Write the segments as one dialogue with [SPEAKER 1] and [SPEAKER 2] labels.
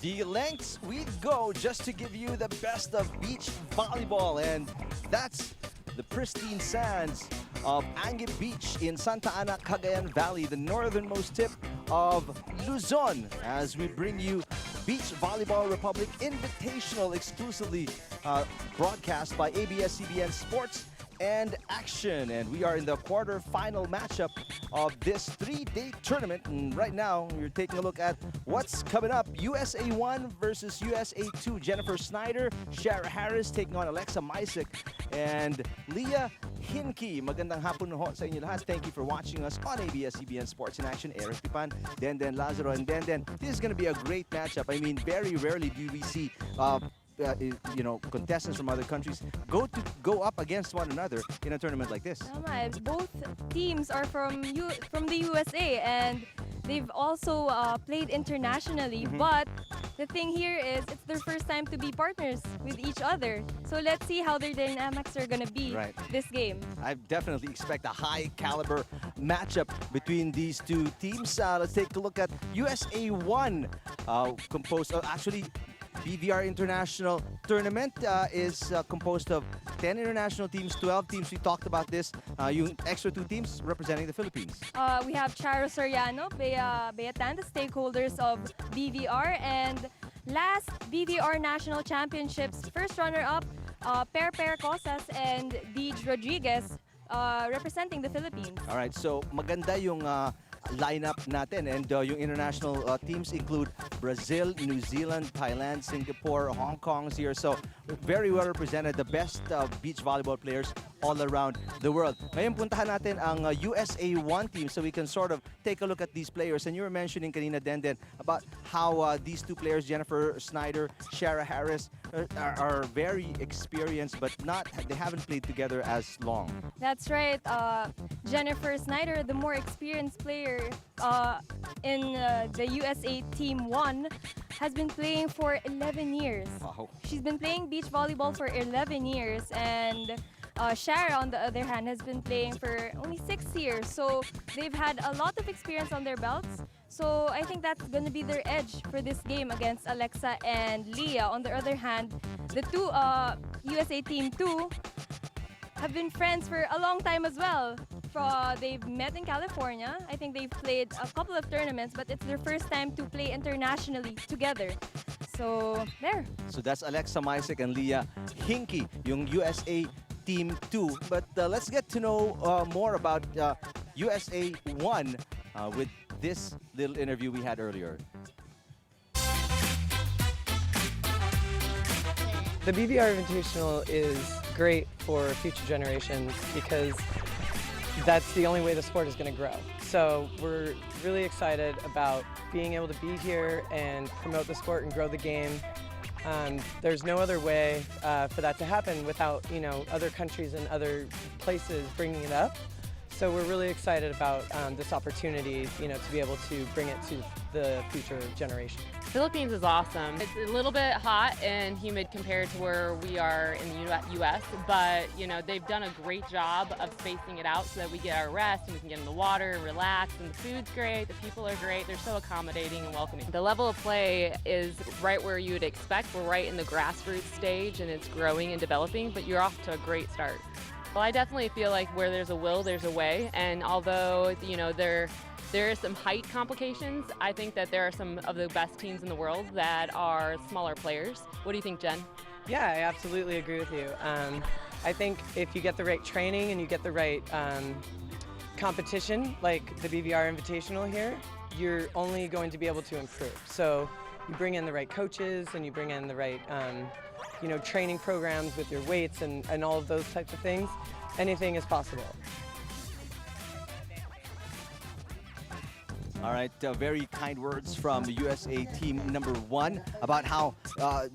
[SPEAKER 1] The lengths we'd go just to give you the best of beach volleyball, and that's the pristine sands of Anguin Beach in Santa Ana, Cagayan Valley, the northernmost tip of Luzon, as we bring you Beach Volleyball Republic Invitational, exclusively broadcast by ABS-CBN Sports and Action. And we are in the quarter-final matchup of this three-day tournament. And right now, we're taking a look at what's coming up. USA 1 versus USA 2. Jennifer Snyder, Snyder-Harris taking on Alexa Micek and Micek-Hinley. Magandang hapon ho sa inyo lahat. Thank you for watching us on ABS-CBN Sports in Action. Eric Pipan, Den Lazaro, and Den. This is going to be a great matchup. I mean, very rarely do we see contestants from other countries go up against one another in a tournament like this.
[SPEAKER 2] Both teams are from the USA, and they've also played internationally. But the thing here is it's their first time to be partners with each other. So let's see how their dynamics are going to be this game.
[SPEAKER 1] I definitely expect a high caliber matchup between these two teams. Let's take a look at USA 1, composed of actually BVR International Tournament is composed of 10 international teams, 12 teams. We talked about this. Yung extra 2 teams representing the Philippines.
[SPEAKER 2] We have Charo Soriano, Beatan, the stakeholders of BVR, and last BVR National Championships first runner-up, Per Cosas and Deej Rodriguez, representing the Philippines.
[SPEAKER 1] All right, so maganda yung lineup natin, and yung international teams include Brazil, New Zealand, Thailand, Singapore, Hong Kong's here. So very well represented, the best beach volleyball players all around the world. Ngayon puntahan natin ang USA 1 team so we can sort of take a look at these players. And you were mentioning kanina, Den, about how these two players, Jennifer Snyder, Snyder-Harris, are very experienced, but they haven't played together as long.
[SPEAKER 2] That's right. Jennifer Snyder, the more experienced player in the USA Team 1, has been playing for 11 years.
[SPEAKER 1] Wow.
[SPEAKER 2] She's been playing beach volleyball for 11 years, and Shara, on the other hand, has been playing for only 6 years. So they've had a lot of experience on their belts. So I think that's going to be their edge for this game against Alexa and Leah. On the other hand, the two USA Team 2 have been friends for a long time as well. They've met in California. I think they've played a couple of tournaments, but it's their first time to play internationally together. So, there.
[SPEAKER 1] So that's Alexa Micek and Micek-Hinley, yung USA Team 2. But let's get to know more about USA 1 with this little interview we had earlier.
[SPEAKER 3] The BVR Invitational is great for future generations because that's the only way the sport is going to grow. So we're really excited about being able to be here and promote the sport and grow the game. There's no other way for that to happen without, other countries and other places bringing it up. So we're really excited about this opportunity, to be able to bring it to the future generation.
[SPEAKER 4] Philippines is awesome. It's a little bit hot and humid compared to where we are in the U.S., but they've done a great job of spacing it out so that we get our rest and we can get in the water and relax. And the food's great, the people are great, they're so accommodating and welcoming. The level of play is right where you would expect. We're right in the grassroots stage and it's growing and developing, but you're off to a great start. Well, I definitely feel like where there's a will, there's a way. And although, there are some height complications, I think that there are some of the best teams in the world that are smaller players. What do you think, Jen?
[SPEAKER 3] Yeah, I absolutely agree with you. I think if you get the right training and you get the right competition, like the BVR Invitational here, you're only going to be able to improve. So you bring in the right coaches and you bring in the right training programs with your weights and all of those types of things, anything is possible.
[SPEAKER 1] All right, very kind words from the USA Team number 1 about how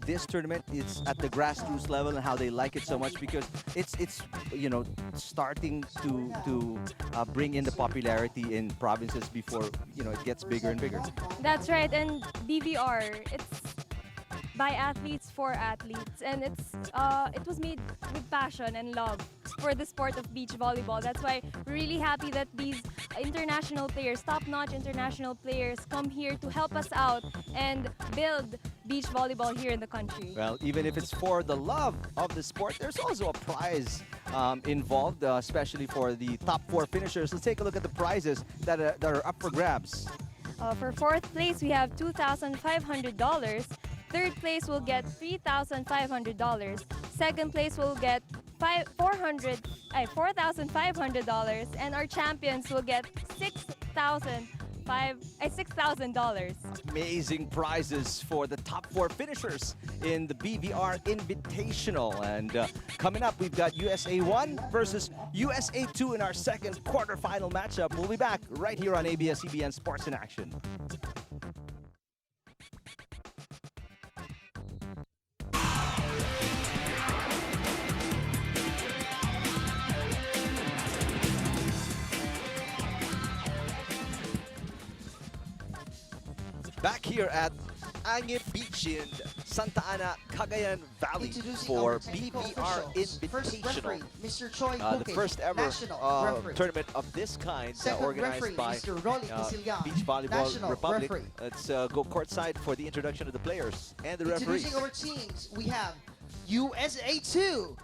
[SPEAKER 1] this tournament is at the grassroots level and how they like it so much because it's starting to bring in the popularity in provinces before it gets bigger and bigger.
[SPEAKER 2] That's right, and BVR, it's by athletes for athletes, and it was made with passion and love for the sport of beach volleyball. That's why we're really happy that these international players, top-notch international players, come here to help us out and build beach volleyball here in the country.
[SPEAKER 1] Well, even if it's for the love of the sport, there's also a prize involved, especially for the top 4 finishers. Let's take a look at the prizes that are up for grabs.
[SPEAKER 2] For 4th place, we have $2,500. 3rd place will get $3,500. 2nd place will get $4,500, and our champions will get $6,000.
[SPEAKER 1] Amazing prizes for the top 4 finishers in the BVR Invitational. And coming up, we've got USA 1 versus USA 2 in our second quarterfinal matchup. We'll be back right here on ABS-CBN Sports in Action. Back here at Angie Beach in Santa Ana, Cagayan Valley for BVR Invitational.
[SPEAKER 5] Mr. Choi
[SPEAKER 1] The first ever tournament of this kind organized by Beach Volleyball Republic. Let's go courtside for the introduction of the players and the referees.
[SPEAKER 5] Introducing our teams, we have USA 2.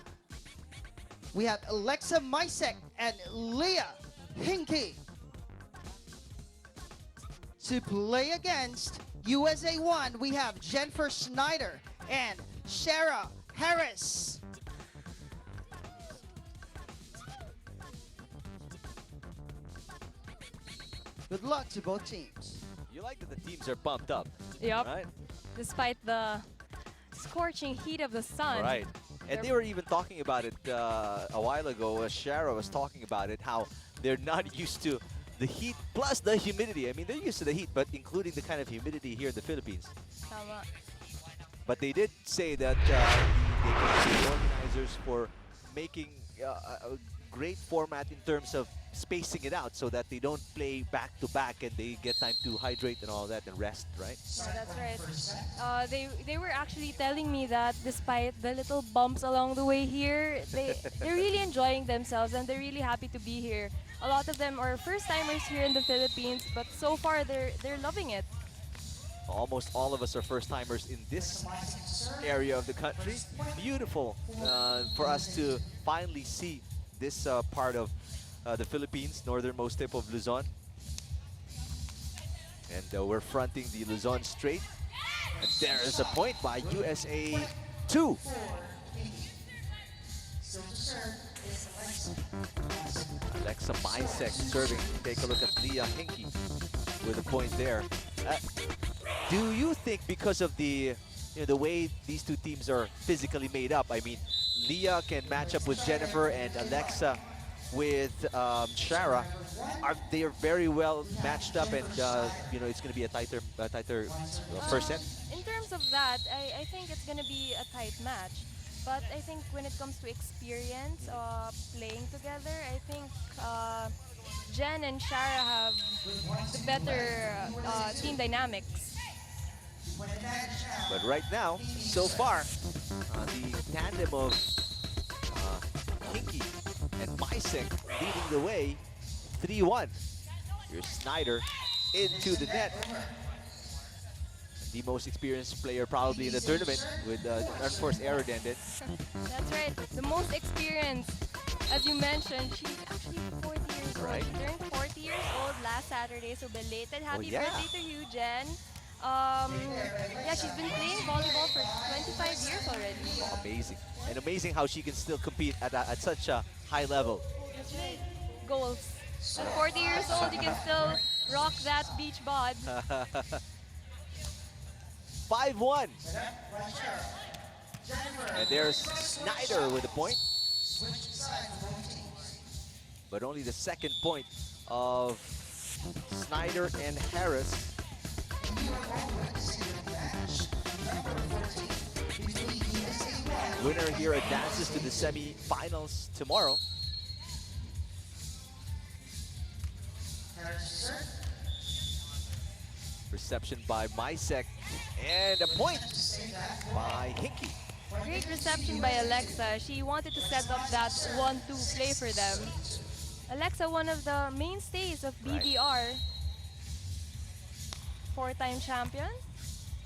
[SPEAKER 5] We have Alexa Micek and Leah Hinke. To play against USA 1, we have Jennifer Snyder and Snyder-Harris. Good luck to both teams.
[SPEAKER 1] You like that the teams are pumped up,
[SPEAKER 2] Yep.
[SPEAKER 1] right?
[SPEAKER 2] Despite the scorching heat of the sun.
[SPEAKER 1] Right. And they were even talking about it a while ago. Shara was talking about it, how they're not used to the heat plus the humidity. I mean, they're used to the heat, but including the kind of humidity here in the Philippines.
[SPEAKER 2] Tama.
[SPEAKER 1] But they did say that they thank the organizers for making a great format in terms of spacing it out so that they don't play back to back and they get time to hydrate and all that and rest, right?
[SPEAKER 2] Yeah, that's right. They were actually telling me that despite the little bumps along the way here, they're really enjoying themselves and they're really happy to be here. A lot of them are first-timers here in the Philippines, but so far they're loving it.
[SPEAKER 1] Almost all of us are first-timers in this area of the country. Beautiful for us to finally see this part of the Philippines, northernmost tip of Luzon. And we're fronting the Luzon Strait. And there is a point by USA 2. Alexa Micek serving. Take a look at Leah Hinke with a point there. Do you think because of the the way these two teams are physically made up, I mean, Leah can match up with Jennifer and Alexa with Shara, they are very well matched up, and it's going to be a tighter first set.
[SPEAKER 2] In terms of that, I think it's going to be a tight match. But I think when it comes to experience playing together, I think Jen and Shara have the better team dynamics.
[SPEAKER 1] But right now, so far, the tandem of Hinke and Micek leading the way, 3-1. Here's Snyder into the net. The most experienced player probably in the tournament with unforced error ended.
[SPEAKER 2] That's right. The most experienced, as you mentioned, she's actually 40 years old.
[SPEAKER 1] Right.
[SPEAKER 2] She turned 40 years old last Saturday, so belated happy
[SPEAKER 1] yeah.
[SPEAKER 2] birthday to you, Jen. Yeah, she's been playing volleyball for 25 years already.
[SPEAKER 1] Amazing. And amazing how she can still compete at such a high level.
[SPEAKER 2] That's right. Goals. At 40 years old, you can still rock that beach bod.
[SPEAKER 1] 5-1. And there's Snyder with a point. But only the second point of Snyder and Harris. Winner here advances to the semi-finals tomorrow. Reception by Micek, and a point by Hinke.
[SPEAKER 2] Great reception by Alexa. She wanted to set up that 1-2 play for them. Alexa, one of the mainstays of BVR. Four-time champion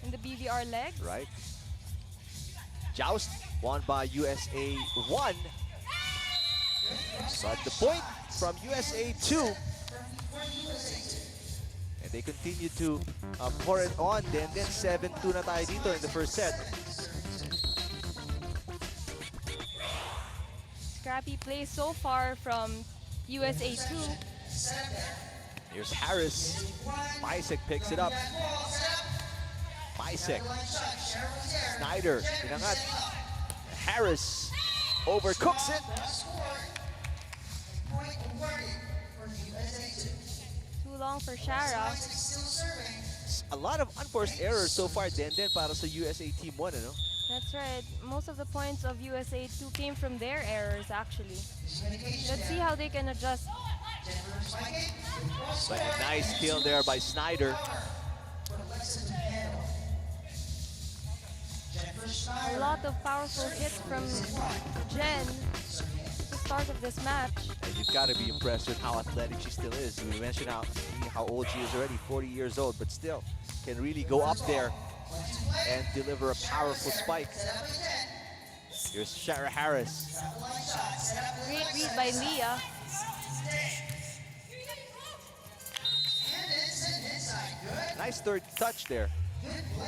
[SPEAKER 2] in the BVR leg.
[SPEAKER 1] Right. Joust won by USA 1. But the point from USA 2. And they continue to pour it on. Then 7-2 na tayo dito in the first set.
[SPEAKER 2] Scrappy play so far from USA 2.
[SPEAKER 1] Here's Harris. Micek picks it up. Micek. Snyder. Pinangat. Harris overcooks it.
[SPEAKER 2] Too long for Shara.
[SPEAKER 1] A lot of unforced errors so far, then para sa USA Team 1, ano?
[SPEAKER 2] That's right. Most of the points of USA 2 came from their errors, actually. Let's see how they can adjust.
[SPEAKER 1] But a nice kill there by Snyder.
[SPEAKER 2] A lot of powerful hits from Jen at the start of this match.
[SPEAKER 1] And you've got to be impressed with how athletic she still is. We mentioned how old she is already, 40 years old, but still can really go up there and deliver a powerful spike. Here's Snyder-Harris.
[SPEAKER 2] Great read by Leah.
[SPEAKER 1] Nice third touch there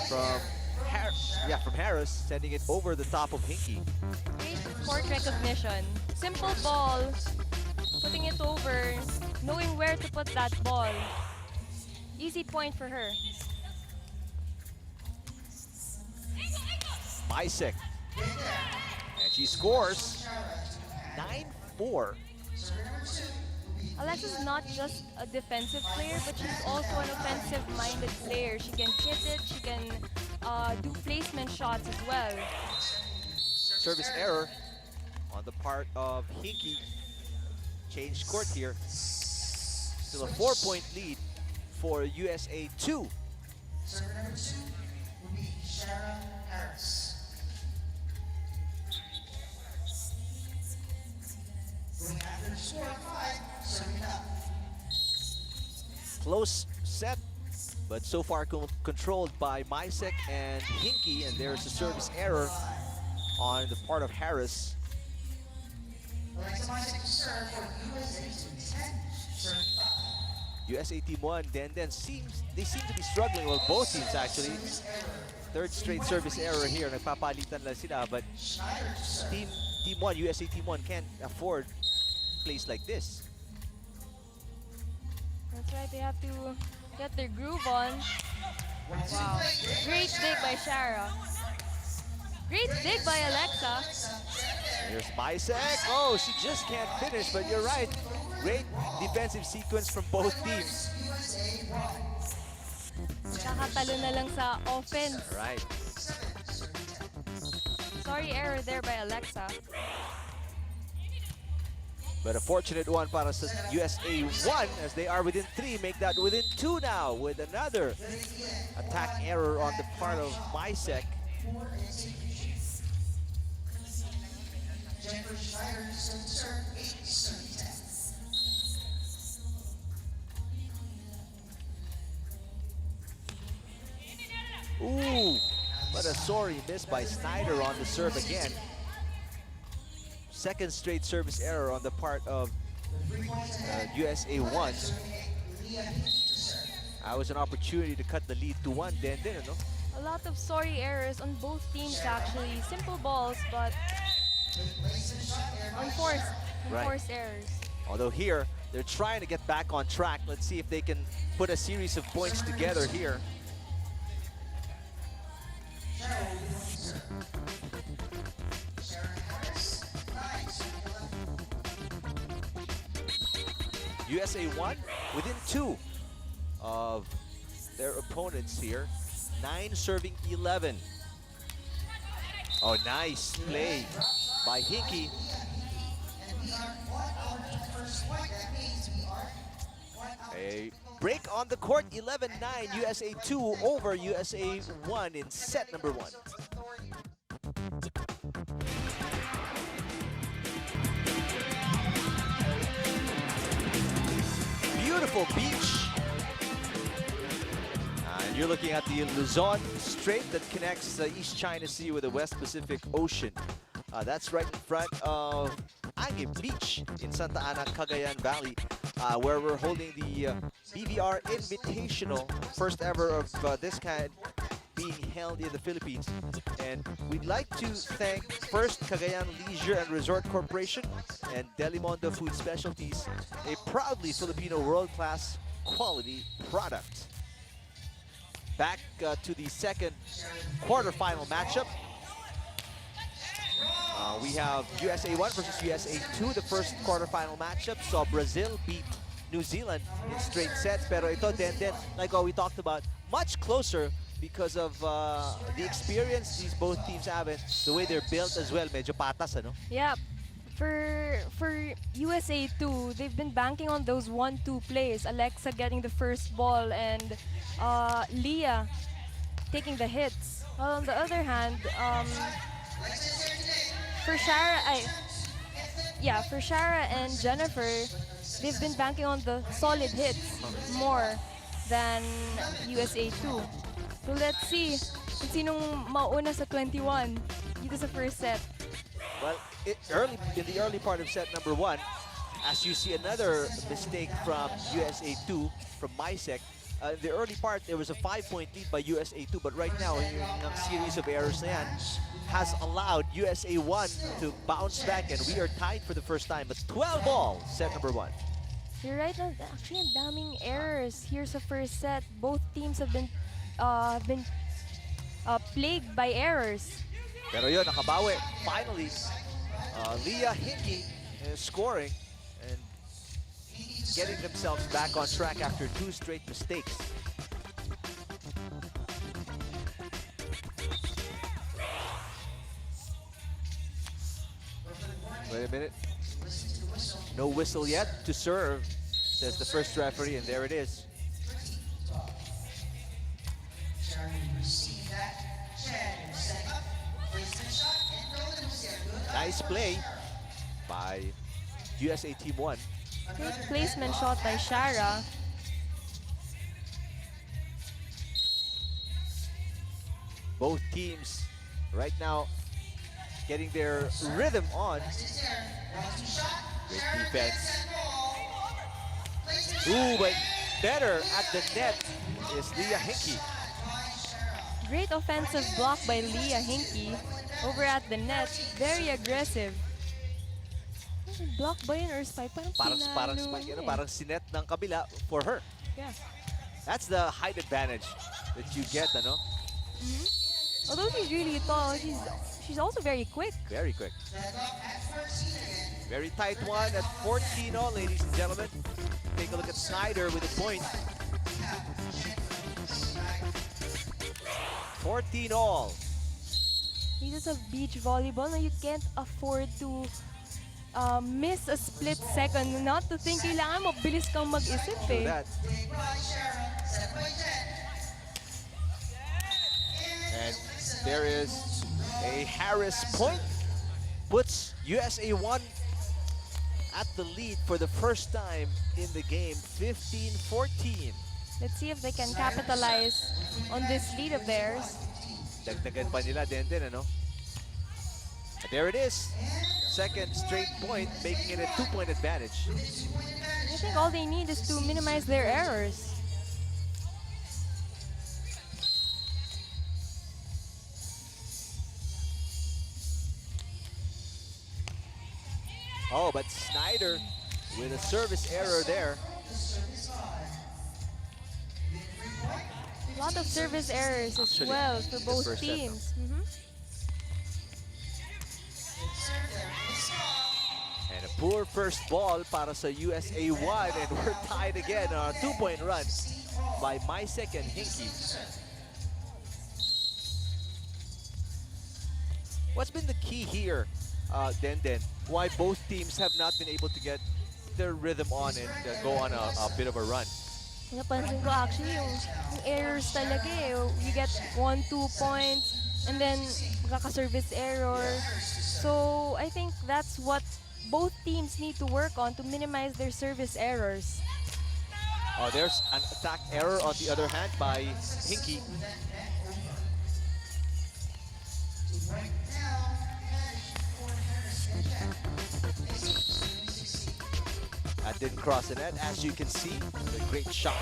[SPEAKER 1] from Harris, sending it over the top of Hinkie.
[SPEAKER 2] Great court recognition. Simple ball, putting it over, knowing where to put that ball. Easy point for her.
[SPEAKER 1] Micek. And she scores 9-4.
[SPEAKER 2] Alexa's not just a defensive player, but she's also an offensive-minded player. She can hit it, she can do placement shots as well.
[SPEAKER 1] Service error on the part of Hinkie. Changed court here. Still a 4-point lead for USA 2.
[SPEAKER 5] Server number 2 will be Snyder-Harris. Going after the score 5, serving up.
[SPEAKER 1] Close set, but so far controlled by Micek and Hinkie, and there's a service error on the part of Harris.
[SPEAKER 5] Alexa Micek to serve for USA Team 10, serving 5.
[SPEAKER 1] USA Team 1 then seem to be struggling, well, both teams actually. Third straight service error here, nagpapalitan lang sila, but Team 1, USA Team 1 can't afford plays like this.
[SPEAKER 2] That's right, they have to get their groove on. Wow, great dig by Shara. Great dig by Alexa.
[SPEAKER 1] Here's Micek. Oh, she just can't finish, but you're right. Great defensive sequence from both teams.
[SPEAKER 2] Kakatalo na lang sa offense.
[SPEAKER 1] Right.
[SPEAKER 2] Sorry, error there by Alexa.
[SPEAKER 1] But a fortunate one para sa USA 1 as they are within 3, make that within 2 now with another attack error on the part of Micek.
[SPEAKER 5] Jennifer Snyder to serve 8, serving 10.
[SPEAKER 1] Ooh, but a sorry miss by Snyder on the serve again. Second straight service error on the part of USA 1. That was an opportunity to cut the lead to 1 then, no?
[SPEAKER 2] A lot of sorry errors on both teams actually. Simple balls, but unforced errors.
[SPEAKER 1] Although here, they're trying to get back on track. Let's see if they can put a series of points together here. USA 1 within 2 of their opponents here. 9 serving 11. Oh, nice play by Hinkie. A break on the court, 11-9, USA 2 over USA 1 in set number 1. Beautiful beach. You're looking at the Luzon Strait that connects the East China Sea with the West Pacific Ocean. That's right in front of Angie Beach in Santa Ana, Cagayan Valley, where we're holding the BVR Invitational, first ever of this kind being held in the Philippines. And we'd like to thank first Cagayan Leisure and Resort Corporation and Delimondo Food Specialties, a proudly Filipino world-class quality product. Back to the second quarterfinal matchup. We have USA 1 versus USA 2. The first quarterfinal matchup saw Brazil beat New Zealand in straight sets. Pero ito, then, like what we talked about, much closer because of the experience these both teams have and the way they're built as well. Medyo patas, ano?
[SPEAKER 2] Yeah. For USA 2, they've been banking on those 1-2 plays. Alexa getting the first ball and Leah taking the hits. While on the other hand, for Shara and Jennifer, they've been banking on the solid hits more than USA 2. So let's see kung sinong mauna sa 21 dito sa first set.
[SPEAKER 1] Well, in the early part of set number 1, as you see another mistake from USA 2 from Micek. In the early part, there was a 5-point lead by USA 2, but right now, yung series of errors na yan has allowed USA 1 to bounce back, and we are tied for the first time. But 12-all, set number 1.
[SPEAKER 2] You're right. Actually, ang daming errors here sa first set. Both teams have been plagued by errors.
[SPEAKER 1] Pero yun, nakabawi. Finally, Leah Hinkie scoring and getting themselves back on track after 2 straight mistakes. Wait a minute. No whistle yet to serve, says the first referee, and there it is. Nice play by USA Team 1.
[SPEAKER 2] Good placement shot by Shara.
[SPEAKER 1] Both teams right now getting their rhythm on. Great defense. Ooh, but better at the net is Leah Hinkie.
[SPEAKER 2] Great offensive block by Leah Hinkie over at the net. Very aggressive. Block ba yun or spike?
[SPEAKER 1] Parang spike, parang sinet ng kabila for her.
[SPEAKER 2] Yeah.
[SPEAKER 1] That's the height advantage that you get, ano?
[SPEAKER 2] Although she's really tall, she's also very quick.
[SPEAKER 1] Very quick. Very tight one at 14-all, ladies and gentlemen. Take a look at Snyder with a point. 14-all.
[SPEAKER 2] This is a beach volleyball. You can't afford to miss a split second. Not to think kailangan mabilis kang mag-isip eh.
[SPEAKER 1] That. And there is a Harris point. Puts USA 1 at the lead for the first time in the game, 15-14.
[SPEAKER 2] Let's see if they can capitalize on this lead of theirs.
[SPEAKER 1] Dagdagan pa nila din, ano? And there it is. Second straight point, making it a 2-point advantage.
[SPEAKER 2] I think all they need is to minimize their errors.
[SPEAKER 1] Oh, but Snyder with a service error there.
[SPEAKER 2] A lot of service errors as
[SPEAKER 1] Actually,
[SPEAKER 2] well for
[SPEAKER 1] the
[SPEAKER 2] both
[SPEAKER 1] first set,
[SPEAKER 2] teams.
[SPEAKER 1] And a poor first ball para sa USA 1, and we're tied again on a 2-point run by Micek and Hinkie. What's been the key here, Den? Why both teams have not been able to get their rhythm on and go on a bit of a run?
[SPEAKER 2] Napansin ko actually yung errors talaga eh. You get 1-2 points and then magkaka-service error. So I think that's what both teams need to work on to minimize their service errors.
[SPEAKER 1] Oh, there's an attack error on the other hand by Hinky. That didn't cross the net, as you can see. A great shot.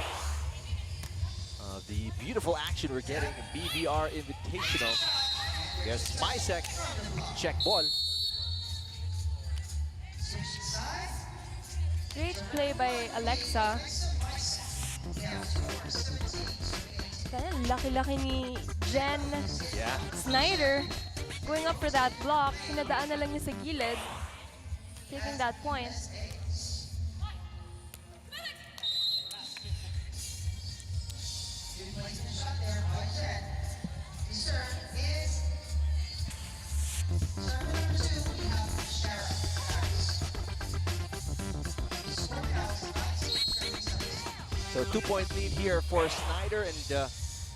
[SPEAKER 1] The beautiful action we're getting in BVR Invitational. There's Micek. Check ball.
[SPEAKER 2] Great play by Alexa. Laki-laki ni Jen
[SPEAKER 1] Yeah.
[SPEAKER 2] Snyder. Going up for that block. Pinadaan na lang niya sa gilid. Taking that point.
[SPEAKER 1] So 2-point lead here for Snyder and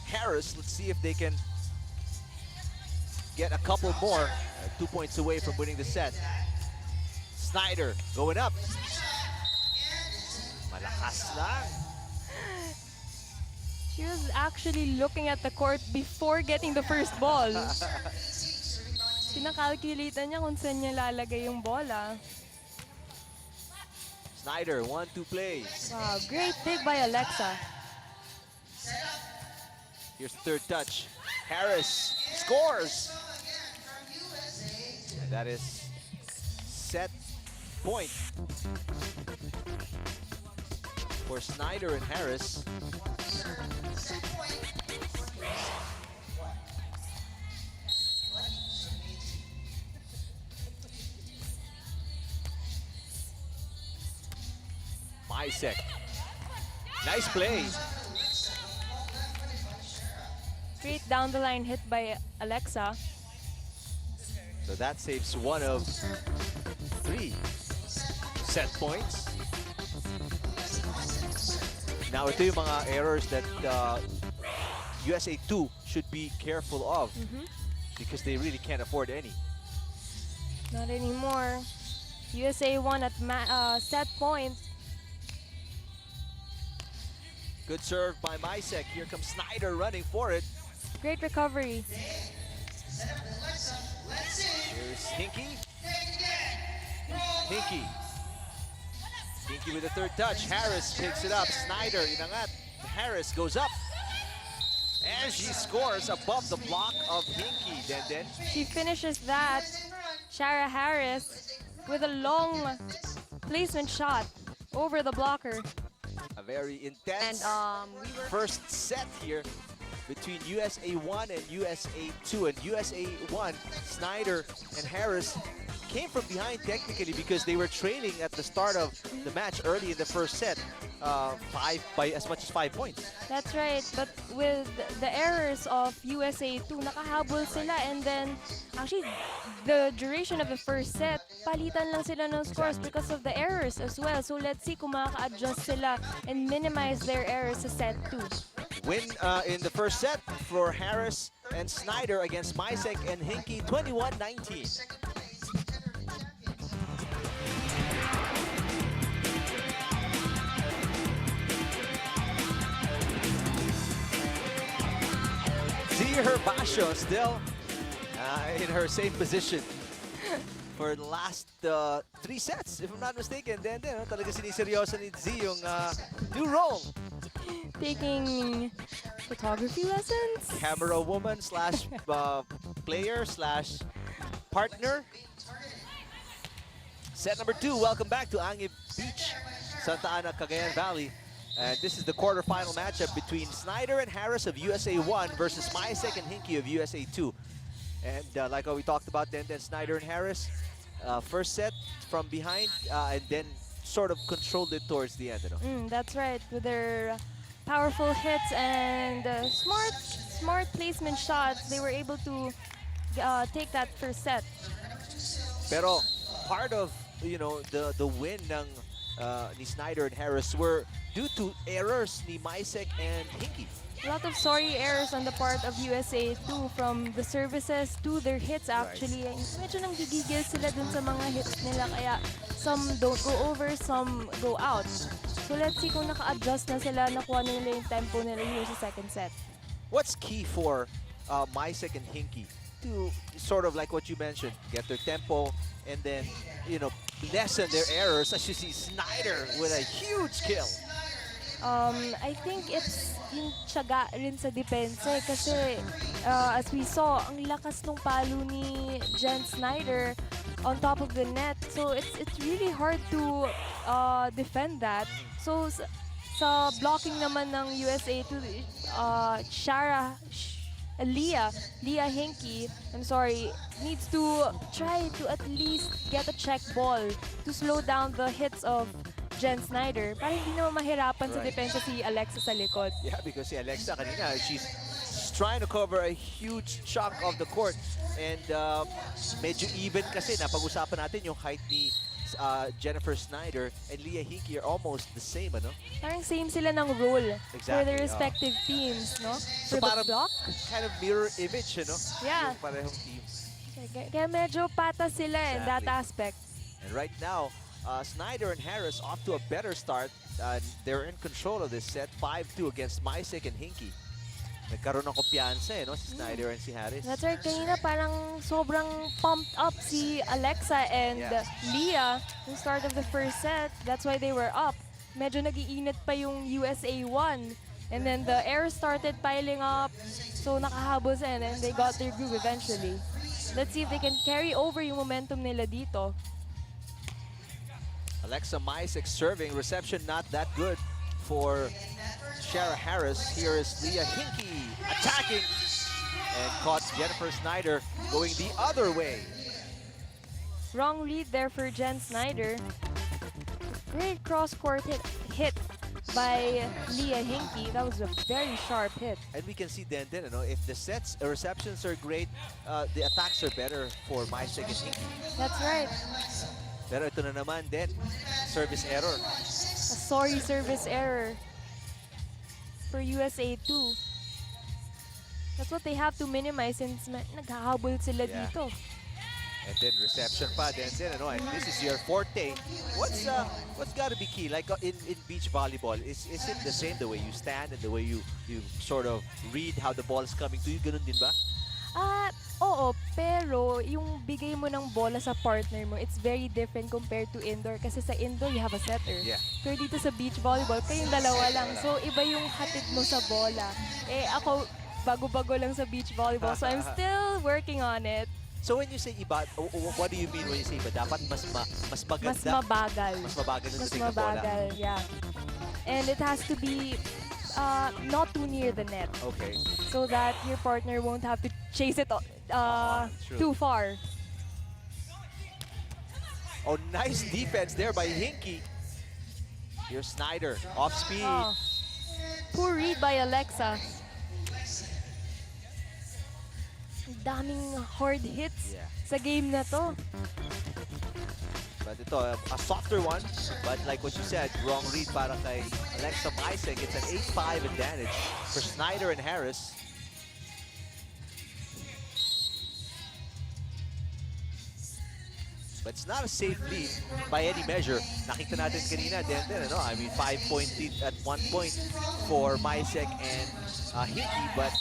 [SPEAKER 1] Harris. Let's see if they can get a couple more. 2 points away from winning the set. Snyder going up. Malakas lang.
[SPEAKER 2] She was actually looking at the court before getting the first ball. Kinakalculate niya kung saan niya lalagay yung bola.
[SPEAKER 1] Snyder, 1-2 play.
[SPEAKER 2] Wow, great dig by Alexa.
[SPEAKER 1] Here's the third touch. Harris scores. And that is set point for Snyder and Harris. Micek. Nice play.
[SPEAKER 2] Great down the line hit by Alexa.
[SPEAKER 1] So that saves one of 3 set points. Now ito yung mga errors that USA 2 should be careful of because they really can't afford any.
[SPEAKER 2] Not anymore. USA won at set point.
[SPEAKER 1] Good serve by Micek. Here comes Snyder running for it.
[SPEAKER 2] Great recovery.
[SPEAKER 1] Here's Hinky. Hinky. Hinky with the third touch. Harris picks it up. Snyder, inangat. Harris goes up. And she scores above the block of Hinky. Then
[SPEAKER 2] She finishes that. Snyder-Harris with a long placement shot over the blocker.
[SPEAKER 1] a very intense first set here between USA 1 and USA 2. And USA 1, Snyder and Harris came from behind technically because they were trailing at the start of the match early in the first set, by as much as 5 points.
[SPEAKER 2] That's right, but with the errors of USA 2, nakahabol sila, and then actually the duration of the first set, palitan lang sila ng scores because of the errors as well. So let's see kung makaka-adjust sila and minimize their errors sa set 2.
[SPEAKER 1] Win in the first set for Harris and Snyder against Micek and Hinky, 21-19. Snyder-Harris still in her same position for the last 3 sets, if I'm not mistaken. Then talaga siniseryoso ni Z yung new role.
[SPEAKER 2] Taking photography lessons?
[SPEAKER 1] Camera woman slash player slash partner. Set number 2. Welcome back to Angib Beach, Santa Ana, Cagayan Valley. And this is the quarterfinal matchup between Snyder and Harris of USA 1 versus Micek and Hinky of USA 2. And like what we talked about, then Snyder and Harris, first set from behind, and then sort of controlled it towards the end.
[SPEAKER 2] That's right, with their powerful hits and smart placement shots, they were able to take that first set.
[SPEAKER 1] Pero part of the win ng ni Snyder and Harris were due to errors ni Micek and Hinky.
[SPEAKER 2] A lot of sorry errors on the part of USA 2, from the services to their hits actually. Right. Medyo nanggigigil sila dun sa mga hits nila, kaya some don't go over, some go out. So let's see kung naka-adjust na sila, nakuha na nila yung tempo nila here sa second set.
[SPEAKER 1] What's key for Micek and Hinkie to sort of like what you mentioned, get their tempo and then, you know, lessen their errors? As you see Snyder with a huge kill.
[SPEAKER 2] I think it's yung tiyaga rin sa depensa kasi as we saw, ang lakas ng palo ni Jen Snyder on top of the net. So it's really hard to defend that. So sa blocking naman ng USA to Leah Hinkie, I'm sorry, needs to try to at least get a check ball to slow down the hits of Jen Snyder para hindi naman mahirapan sa depensa si Alexa sa likod.
[SPEAKER 1] Yeah, because si Alexa kanina, she's trying to cover a huge chunk of the court and medyo even kasi napag-usapan natin yung height ni Jennifer Snyder and Leah Hinkie are almost the same, ano?
[SPEAKER 2] Parang same sila ng role for
[SPEAKER 1] Exactly,
[SPEAKER 2] their respective teams, no?
[SPEAKER 1] So
[SPEAKER 2] For the
[SPEAKER 1] parang
[SPEAKER 2] block.
[SPEAKER 1] kind of mirror image, ano?
[SPEAKER 2] Yeah.
[SPEAKER 1] Yung parehong teams.
[SPEAKER 2] Kaya medyo patas sila in that
[SPEAKER 1] Exactly.
[SPEAKER 2] aspect.
[SPEAKER 1] And right now, Snyder and Harris off to a better start. They're in control of this set, 5-2 against Micek and Hinkie. Nagkaroon ng kumpiyansa, no? Si Snyder and si Harris.
[SPEAKER 2] That's right. Kanina parang sobrang pumped up si Alexa and
[SPEAKER 1] Yeah.
[SPEAKER 2] Leah in start of the first set. That's why they were up. Medyo nag-iinit pa yung USA 1. And then the air started piling up. So nakahabol sila and they got their groove eventually. Let's see if they can carry over yung momentum nila dito.
[SPEAKER 1] Alexa Micek serving, reception not that good for Snyder-Harris. Here is Leah Hinkie attacking and caught Jennifer Snyder going the other way.
[SPEAKER 2] Wrong read there for Jen Snyder. Great cross-court hit by Leah Hinkie. That was a very sharp hit.
[SPEAKER 1] And we can see then, you know, if the sets, receptions are great, the attacks are better for Micek and Hinkie.
[SPEAKER 2] That's right.
[SPEAKER 1] Pero ito na naman din, service error.
[SPEAKER 2] A sorry service error for USA 2. That's what they have to minimize since naghahabol sila
[SPEAKER 1] Yeah.
[SPEAKER 2] dito.
[SPEAKER 1] And then reception pa, then ano, and this is your forte. What's got to be key? Like in beach volleyball, is it the same the way you stand and the way you sort of read how the ball is coming to you? Ganun din ba?
[SPEAKER 2] Oo, pero yung bigay mo ng bola sa partner mo, it's very different compared to indoor. Kasi sa indoor, you have a setter.
[SPEAKER 1] Yeah.
[SPEAKER 2] Pero dito sa beach volleyball, kayong dalawa lang. So, iba yung hatid mo sa bola. Eh, ako, bago-bago lang sa beach volleyball. So, I'm still working on it.
[SPEAKER 1] So when you say iba, what do you mean when you say iba? Dapat mas maganda.
[SPEAKER 2] Mas mabagal.
[SPEAKER 1] Mas mabagal na
[SPEAKER 2] Mas
[SPEAKER 1] dating ng bola.
[SPEAKER 2] mabagal, yeah. And it has to be not too near the net.
[SPEAKER 1] Okay.
[SPEAKER 2] So that your partner won't have to chase it
[SPEAKER 1] True.
[SPEAKER 2] too far.
[SPEAKER 1] Oh, nice defense there by Hinkie. Here's Snyder, off speed.
[SPEAKER 2] Oh. Poor read by Alexa. Ang daming hard hits
[SPEAKER 1] Yeah.
[SPEAKER 2] sa game na to.
[SPEAKER 1] But ito, a softer one. But like what you said, wrong read para kay Alexa Micek. It's an 8-5 advantage for Snyder and Harris. But it's not a safe lead by any measure. Nakita natin kanina, then, ano, I mean, 5-point lead at one point for Micek and Hinkie. But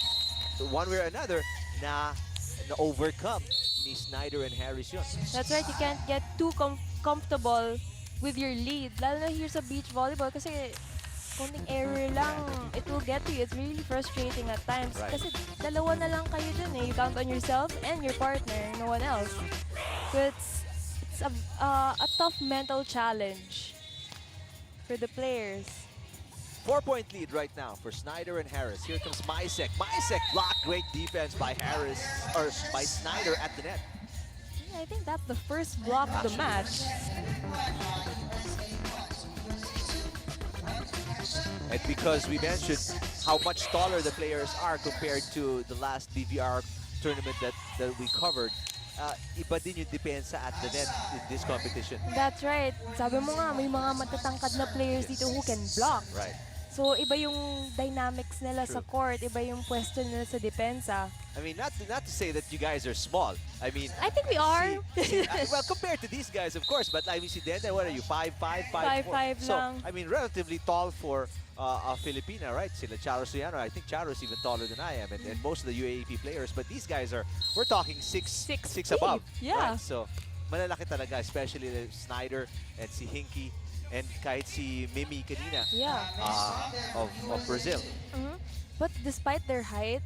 [SPEAKER 1] one way or another, na-overcome ni Snyder and Harris yun.
[SPEAKER 2] That's right, you can't get too comfortable with your lead. Lalo na here sa beach volleyball kasi konting error lang, it will get to you. It's really frustrating at times.
[SPEAKER 1] Right.
[SPEAKER 2] Kasi dalawa na lang kayo dun eh. You count on yourself and your partner, no one else. So it's a tough mental challenge for the players.
[SPEAKER 1] 4-point lead right now for Snyder and Harris. Here comes Micek. Micek blocked, great defense by Harris, or by Snyder at the net.
[SPEAKER 2] I think that's the first block of the match.
[SPEAKER 1] And because we mentioned how much taller the players are compared to the last DVR tournament that we covered, iba din yung depensa at the net in this competition.
[SPEAKER 2] That's right. Sabi mo nga, may mga matatangkad na players dito who can block.
[SPEAKER 1] Right.
[SPEAKER 2] So, iba yung dynamics nila sa court, iba yung pwesto nila sa depensa.
[SPEAKER 1] I mean, not to say that you guys are small. I mean,
[SPEAKER 2] I think we are.
[SPEAKER 1] well, compared to these guys, of course. But I mean, si Denden, what are you? 5'5",
[SPEAKER 2] 5'5"
[SPEAKER 1] So,
[SPEAKER 2] lang.
[SPEAKER 1] I mean, relatively tall for a Filipina, right? Sila Charo Soriano. I think Charo is even taller than I am, and most of the UAAP players. But these guys we're talking six above.
[SPEAKER 2] Yeah.
[SPEAKER 1] Right? So, malalaki talaga, especially Snyder and si Hinky. And kahit si Mimi kanina
[SPEAKER 2] Yeah.
[SPEAKER 1] of Brazil.
[SPEAKER 2] But despite their height,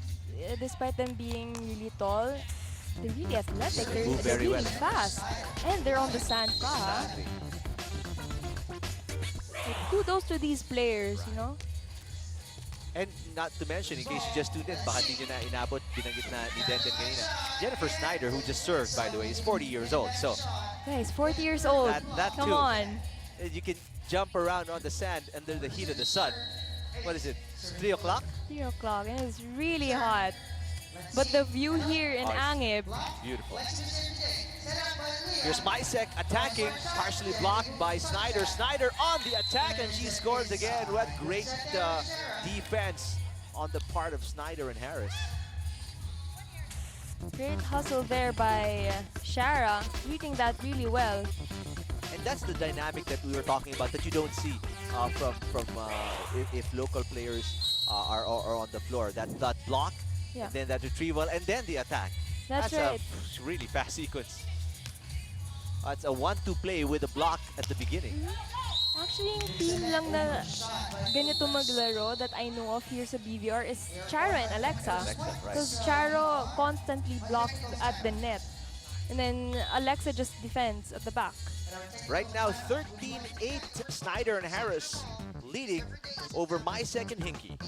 [SPEAKER 2] despite them being really tall, they're really athletic. They're,
[SPEAKER 1] move
[SPEAKER 2] they're
[SPEAKER 1] very
[SPEAKER 2] really
[SPEAKER 1] well.
[SPEAKER 2] fast. And they're on the sand pa. Ha?
[SPEAKER 1] Exactly.
[SPEAKER 2] Like, kudos to these players, you know?
[SPEAKER 1] And not to mention, in case you just tuned in, baka hindi nyo na inabot, binanggit na ni Denden kanina. Jennifer Snyder, who just served, by the way, is 40 years old. So,
[SPEAKER 2] Guys, 40 years old.
[SPEAKER 1] That
[SPEAKER 2] Come
[SPEAKER 1] too.
[SPEAKER 2] on.
[SPEAKER 1] you can jump around on the sand under the heat of the sun. What is it? 3 o'clock?
[SPEAKER 2] 3 o'clock, and it's really hot. But the view here in Angib,
[SPEAKER 1] Beautiful. Here's Micek attacking, partially blocked by Snyder. Snyder on the attack, and she scores again. What great defense on the part of Snyder and Harris.
[SPEAKER 2] great hustle there by Shara, reading that really well.
[SPEAKER 1] And that's the dynamic that we were talking about that you don't see from if local players are on the floor. That block,
[SPEAKER 2] Yeah.
[SPEAKER 1] and then that retrieval, and then the attack.
[SPEAKER 2] That's right.
[SPEAKER 1] a really fast sequence. It's a 1-2 play with a block at the beginning.
[SPEAKER 2] Actually, yung team lang na ganito maglaro that I know of here sa BVR is Charo and Alexa.
[SPEAKER 1] Alexa, right.
[SPEAKER 2] Because Charo constantly blocks at the net. And then Alexa just defends at the back.
[SPEAKER 1] Right now, 13-8, Snyder and Harris leading over Micek and Hinky.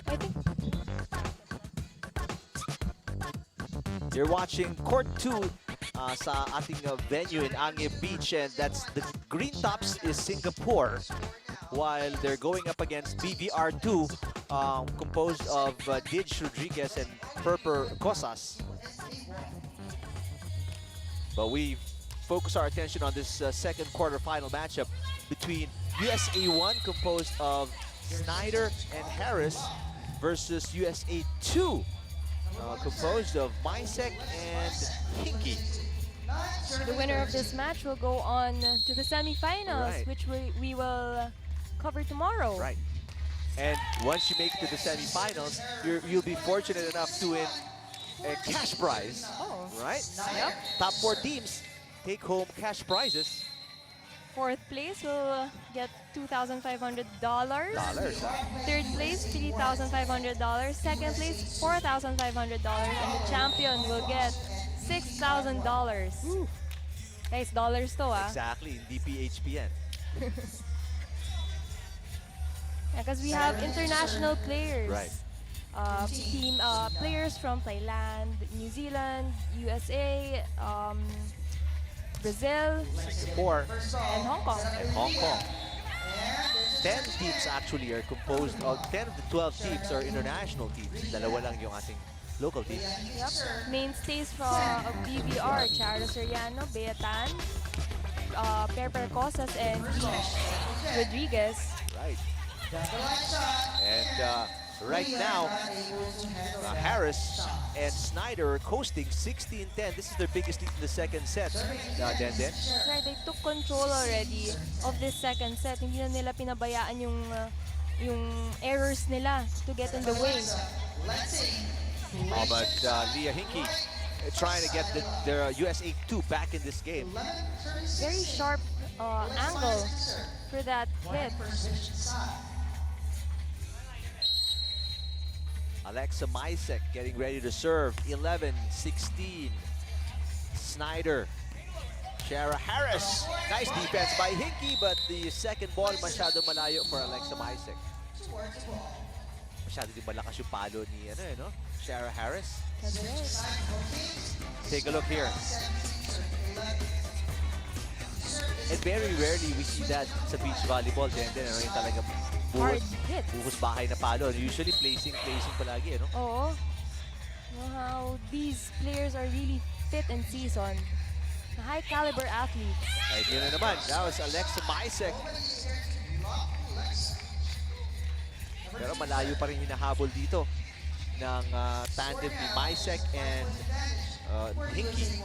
[SPEAKER 2] I think
[SPEAKER 1] You're watching Court 2 sa ating venue in Angib Beach, and that's the green tops is Singapore, while they're going up against BVR2, composed of Dij Rodriguez and Purper Cosas. But we focus our attention on this second quarterfinal matchup between USA 1, composed of Snyder and Harris, versus USA 2, composed of Micek and Hinky.
[SPEAKER 2] the winner of this match will go on to the semifinals,
[SPEAKER 1] Right.
[SPEAKER 2] which we will cover tomorrow.
[SPEAKER 1] Right. And once you make it to the semifinals, you'll be fortunate enough to win a cash prize.
[SPEAKER 2] Oh.
[SPEAKER 1] Right?
[SPEAKER 2] Yep.
[SPEAKER 1] Top 4 teams take home cash prizes.
[SPEAKER 2] Fourth place will get $2,500.
[SPEAKER 1] Dollars. Huh?
[SPEAKER 2] Third place, $3,500. Second place, $4,500. And the champion will get $6,000. Guys, dollars to ah.
[SPEAKER 1] Exactly, in DPHPN.
[SPEAKER 2] Because we have international players.
[SPEAKER 1] Right.
[SPEAKER 2] Players from Thailand, New Zealand, USA, Brazil,
[SPEAKER 1] Singapore
[SPEAKER 2] and Hong Kong.
[SPEAKER 1] and Hong Kong. 10 teams actually are composed of 10 of the 12 teams are international teams. Dalawa lang yung ating local team.
[SPEAKER 2] Yep. Mainstays from BVR, Charo Soriano, Beatan, Perper Cosas, and Dij Rodriguez.
[SPEAKER 1] Right. And right now, Harris and Snyder are coasting 16-10. This is their biggest lead in the second set. Denden.
[SPEAKER 2] That's right, they took control already of this second set. Hindi na nila pinabayaan yung errors nila to get in the way.
[SPEAKER 1] Oh, but Leah Hinky trying to get their USA 2 back in this game.
[SPEAKER 2] Very sharp angle for that hit.
[SPEAKER 1] Alexa Micek getting ready to serve. 11-16. Snyder. Shara Harris. Nice defense by Hinky, but the second ball masyado malayo for Alexa Micek. Masyado din malakas yung palo ni Shara Harris.
[SPEAKER 2] That's right.
[SPEAKER 1] Take a look here. And very rarely we see that sa beach volleyball. Then yung talagang
[SPEAKER 2] Hard hit.
[SPEAKER 1] buhos bahay na palo. Usually placing palagi, no?
[SPEAKER 2] Oo. Know how these players are really fit and seasoned. High caliber athletes.
[SPEAKER 6] Ay, yun na naman. That was Alexa Micek. Pero malayo pa rin hinahabol dito ng tandem ni Micek and Hinky.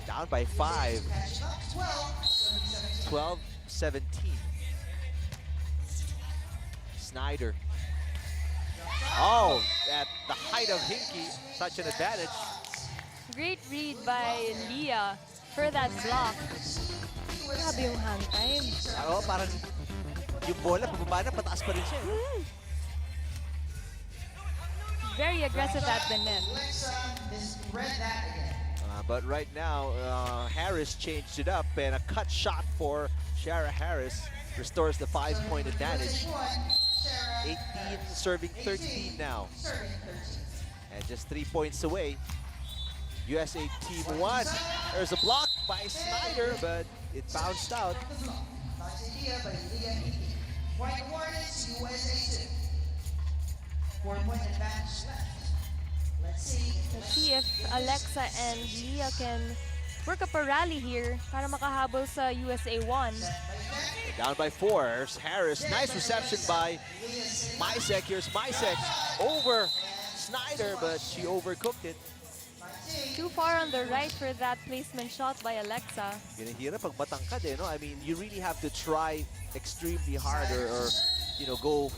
[SPEAKER 6] Down by 5. 12-17. Snyder. Oh, at the height of Hinky, such an advantage.
[SPEAKER 2] Great read by Leah for that block. Grabe yung hang time.
[SPEAKER 6] Oo, parang yung bola, pababa na, pataas pa rin siya.
[SPEAKER 2] Very aggressive at the net.
[SPEAKER 6] But right now, Harris changed it up, and a cut shot for Snyder-Harris restores the 5-point advantage. 18 serving 13 now. And just 3 points away. USA Team 1. There's a block by Snyder, but it bounced out.
[SPEAKER 5] Point awarded to USA 2. 4-point advantage left. Let's see
[SPEAKER 2] if Alexa and Leah can work up a rally here para makahabol sa USA 1.
[SPEAKER 6] Down by 4. Here's Harris. Nice reception by Micek. Here's Micek over Snyder, but she overcooked it.
[SPEAKER 2] Too far on the right for that placement shot by Alexa.
[SPEAKER 6] Ginahirap pag matangkad eh, no? I mean, you really have to try extremely hard or you know, go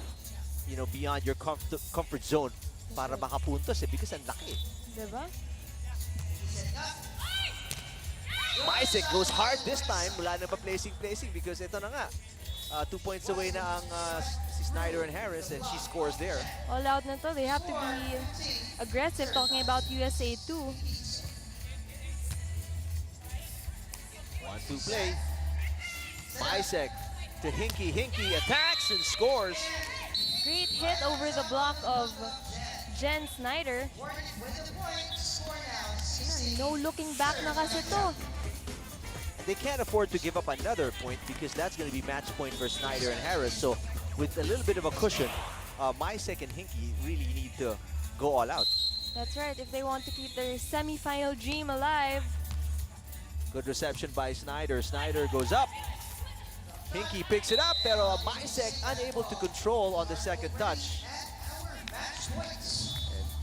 [SPEAKER 6] beyond your comfort zone para makapuntos eh, because ang laki.
[SPEAKER 2] Diba?
[SPEAKER 6] Micek goes hard this time. Wala na pa placing because ito na nga. 2 points away na ang si Snyder and Harris, and she scores there.
[SPEAKER 2] All out na to. They have to be aggressive talking about USA 2.
[SPEAKER 6] 1-2 play. Micek to Hinky. Hinky attacks and scores.
[SPEAKER 2] Great hit over the block of Jen Snyder. No looking back na kasi to.
[SPEAKER 6] They can't afford to give up another point because that's going to be match point for Snyder and Harris. So with a little bit of a cushion, Micek and Hinky really need to go all out.
[SPEAKER 2] That's right, if they want to keep their semi-final dream alive.
[SPEAKER 6] Good reception by Snyder. Snyder goes up. Hinky picks it up, pero Micek unable to control on the second touch.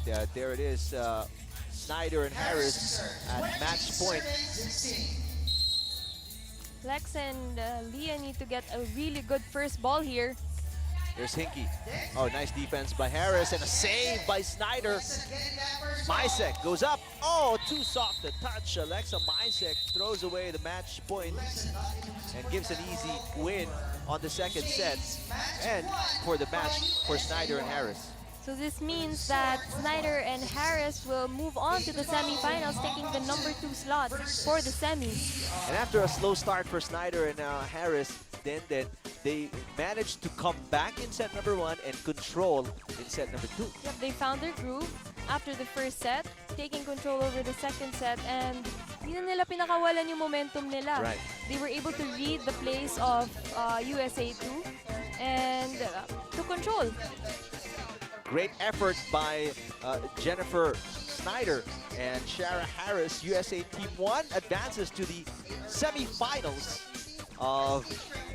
[SPEAKER 6] And there it is, Snyder and Harris at match point.
[SPEAKER 2] Lex and Leah need to get a really good first ball here.
[SPEAKER 6] There's Hinky. Oh, nice defense by Harris and a save by Snyder. Micek goes up. Oh, too soft a touch. Alexa Micek throws away the match point and gives an easy win on the second set and for the match for Snyder and Harris.
[SPEAKER 2] So this means that Snyder and Harris will move on to the semifinals, taking the number 2 slot for the semis.
[SPEAKER 6] And after a slow start for Snyder and Harris, then they managed to come back in set number 1 and control in set number 2.
[SPEAKER 2] Yep, they found their groove after the first set, taking control over the second set, and hindi na nila pinakawalan yung momentum nila.
[SPEAKER 6] Right.
[SPEAKER 2] They were able to read the plays of USA 2 and to control.
[SPEAKER 6] Great effort by Jennifer Snyder and Snyder-Harris. USA Team 1 advances to the semifinals of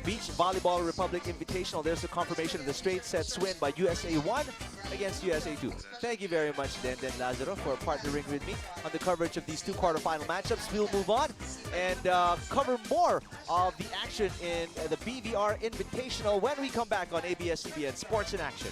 [SPEAKER 6] Beach Volleyball Republic Invitational. There's a confirmation of the straight sets win by USA 1 against USA 2. Thank you very much, Den Lazaro, for partnering with me on the coverage of these 2 quarterfinal matchups. We'll move on and cover more of the action in the BVR Invitational when we come back on ABS-CBN Sports in Action.